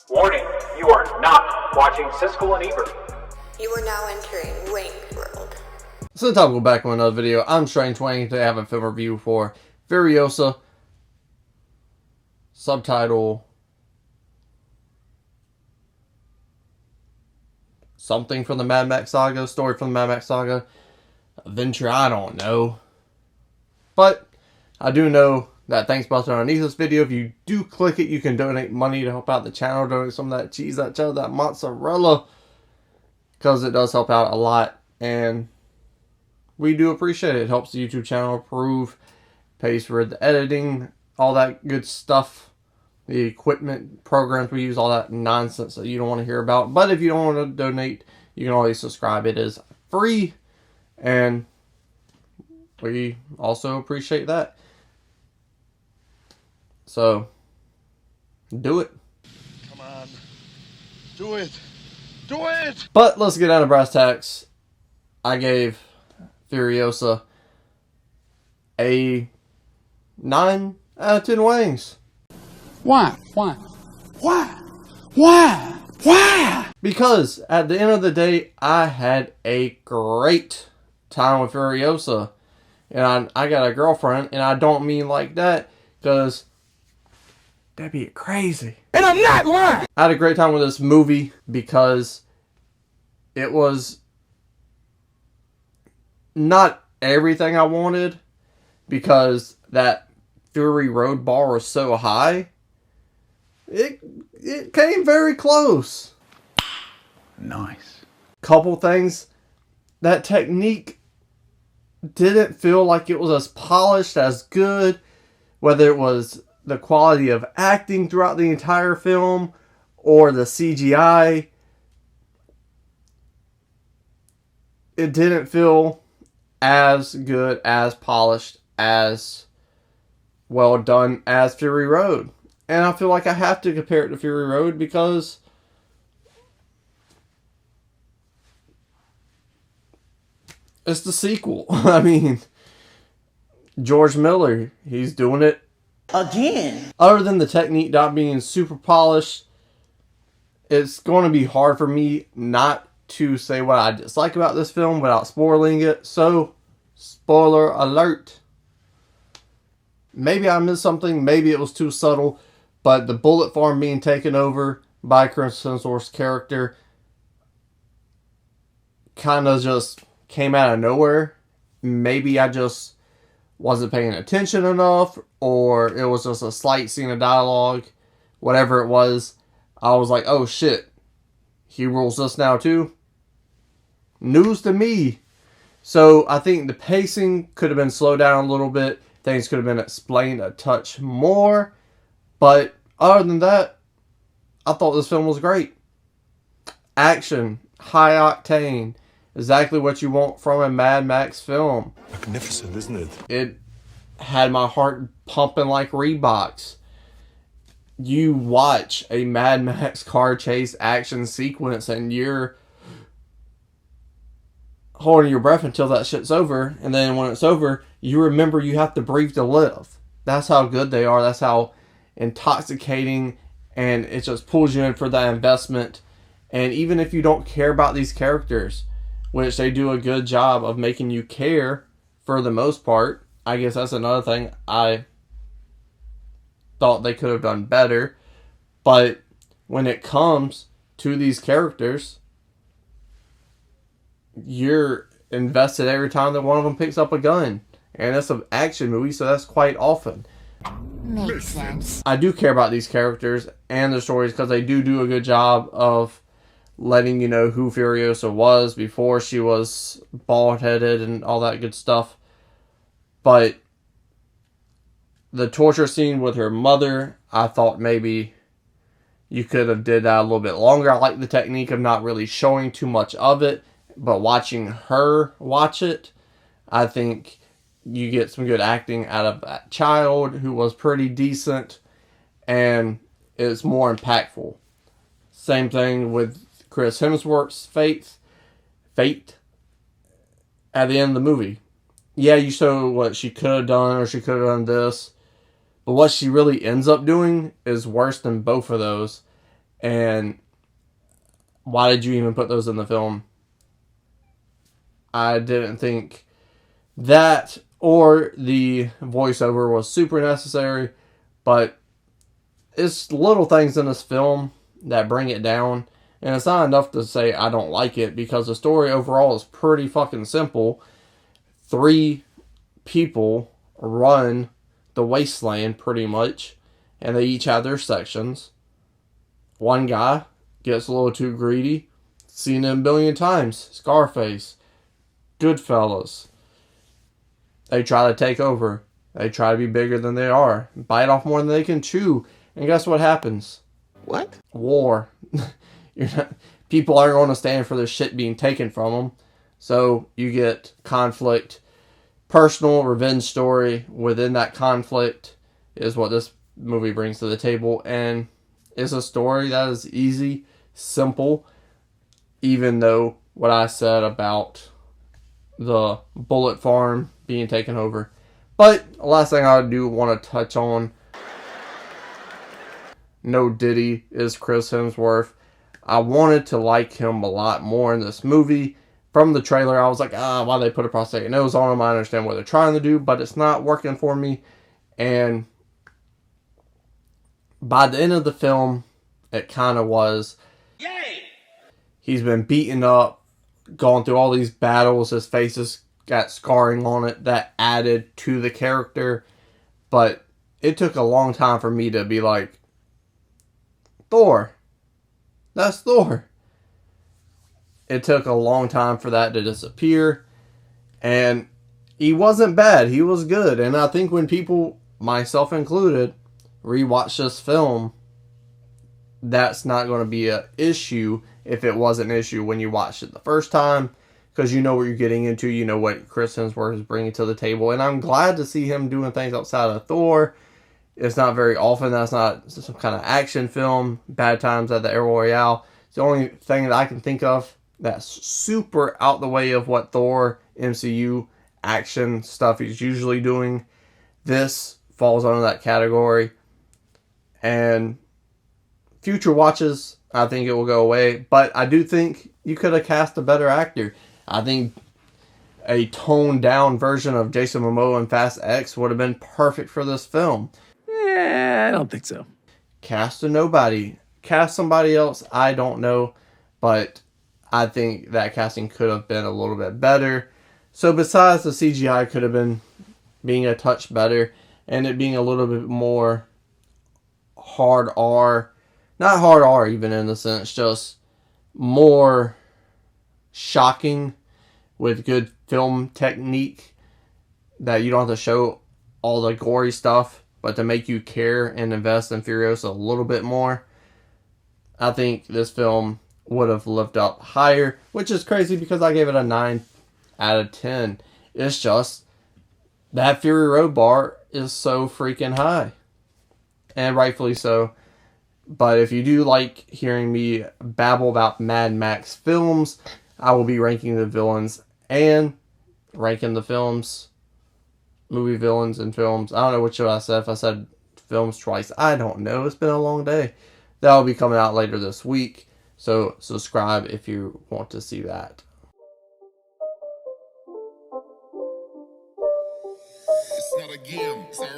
Warning, you are not watching Siskel and Ebert. You are now entering Wang's world. So time to go back on another video. I'm Strange Wang. Today I have a film review for Furiosa. Subtitle something from the Mad Max Saga. Story from the Mad Max Saga. Adventure, I don't know. But I do know that thanks button underneath this video. If you do click it, you can donate money to help out the channel. Donate some of that cheese, that cheddar, that mozzarella. Because it does help out a lot. And we do appreciate it. It helps the YouTube channel improve. Pays for the editing. All that good stuff. The equipment, programs we use. All that nonsense that you don't want to hear about. But if you don't want to donate, you can always subscribe. It is free. And we also appreciate that. So, do it. Come on. Do it. Do it! But let's get down to brass tacks. I gave Furiosa a 9 out of 10 Wangs. Why? Why? Why? Why? Why? Because at the end of the day, I had a great time with Furiosa. And I got a girlfriend, and I don't mean like that, because that'd be crazy. And I'm not lying! I had a great time with this movie because it was not everything I wanted, because that Fury Road bar was so high. It came very close. Nice. Couple things. That technique didn't feel like it was as polished, as good, whether it was the quality of acting throughout the entire film or the CGI. It didn't feel as good, as polished, as well done as Fury Road. And I feel like I have to compare it to Fury Road because it's the sequel. I mean, George Miller, he's doing it again. Other than the technique not being super polished, it's going to be hard for me not to say what I dislike about this film without spoiling it. So, spoiler alert. Maybe I missed something. Maybe it was too subtle. But the bullet farm being taken over by Chris Hemsworth's character kind of just came out of nowhere. Maybe I just wasn't paying attention enough, or it was just a slight scene of dialogue. Whatever it was, I was like, oh shit, he rules this now too? News to me. So I think the pacing could have been slowed down a little bit. Things could have been explained a touch more. But other than that, I thought this film was great. Action, high octane, exactly what you want from a Mad Max film. Magnificent, isn't it? It had my heart pumping like Reeboks. You watch a Mad Max car chase action sequence and you're holding your breath until that shit's over. And then when it's over, you remember you have to breathe to live. That's how good they are. That's how intoxicating, and it just pulls you in for that investment. And even if you don't care about these characters, which they do a good job of making you care for the most part, I guess that's another thing I thought they could have done better. But when it comes to these characters, you're invested every time that one of them picks up a gun. And it's an action movie, so that's quite often. Makes sense. I do care about these characters and their stories because they do a good job of letting you know who Furiosa was before she was bald-headed and all that good stuff. But the torture scene with her mother, I thought maybe you could have did that a little bit longer. I like the technique of not really showing too much of it, but watching her watch it, I think you get some good acting out of that child who was pretty decent, and it's more impactful. Same thing with Chris Hemsworth's fate at the end of the movie. Yeah, you show what she could have done, or she could have done this, but what she really ends up doing is worse than both of those. And why did you even put those in the film? I didn't think that or the voiceover was super necessary, but it's little things in this film that bring it down. And it's not enough to say I don't like it, because the story overall is pretty fucking simple. 3 people run the wasteland pretty much, and they each have their sections. One guy gets a little too greedy. Seen it a billion times. Scarface. Goodfellas. They try to take over. They try to be bigger than they are. Bite off more than they can chew. And guess what happens? What? War. People aren't going to stand for their shit being taken from them. So you get conflict. Personal revenge story within that conflict is what this movie brings to the table. And it's a story that is easy, simple, even though what I said about the bullet farm being taken over. But the last thing I do want to touch on, no Diddy, is Chris Hemsworth. I wanted to like him a lot more in this movie. From the trailer, I was like, why they put a prosthetic nose on him? I understand what they're trying to do, but it's not working for me. And by the end of the film, it kind of was. Yay! He's been beaten up, gone through all these battles. His face has got scarring on it that added to the character. But it took a long time for me to be like, Thor. That's Thor. It took a long time for that to disappear. And he wasn't bad. He was good. And I think when people, myself included, rewatch this film, that's not going to be an issue if it was an issue when you watched it the first time. Because you know what you're getting into. You know what Chris Hemsworth is bringing to the table. And I'm glad to see him doing things outside of Thor. It's not very often. That's not some kind of action film. Bad Times at the El Royale. It's the only thing that I can think of that's super out the way of what Thor MCU action stuff he's usually doing. This falls under that category. And future watches, I think it will go away. But I do think you could have cast a better actor. I think a toned down version of Jason Momoa in Fast X would have been perfect for this film. I don't think so. Cast a nobody. Cast somebody else. I don't know. But I think that casting could have been a little bit better. So besides the CGI could have been being a touch better, and it being a little bit more hard R. Not hard R even in the sense, just more shocking with good film technique, that you don't have to show all the gory stuff, but to make you care and invest in Furiosa a little bit more. I think this film would have lived up higher, which is crazy because I gave it a 9 out of 10. It's just that Fury Road bar is so freaking high, and rightfully so. But if you do like hearing me babble about Mad Max films, I will be ranking the villains and ranking the films, movie villains and films. I don't know which I said. If I said films twice, I don't know. It's been a long day. That will be coming out later this week. So subscribe if you want to see that. It's not a game, it's a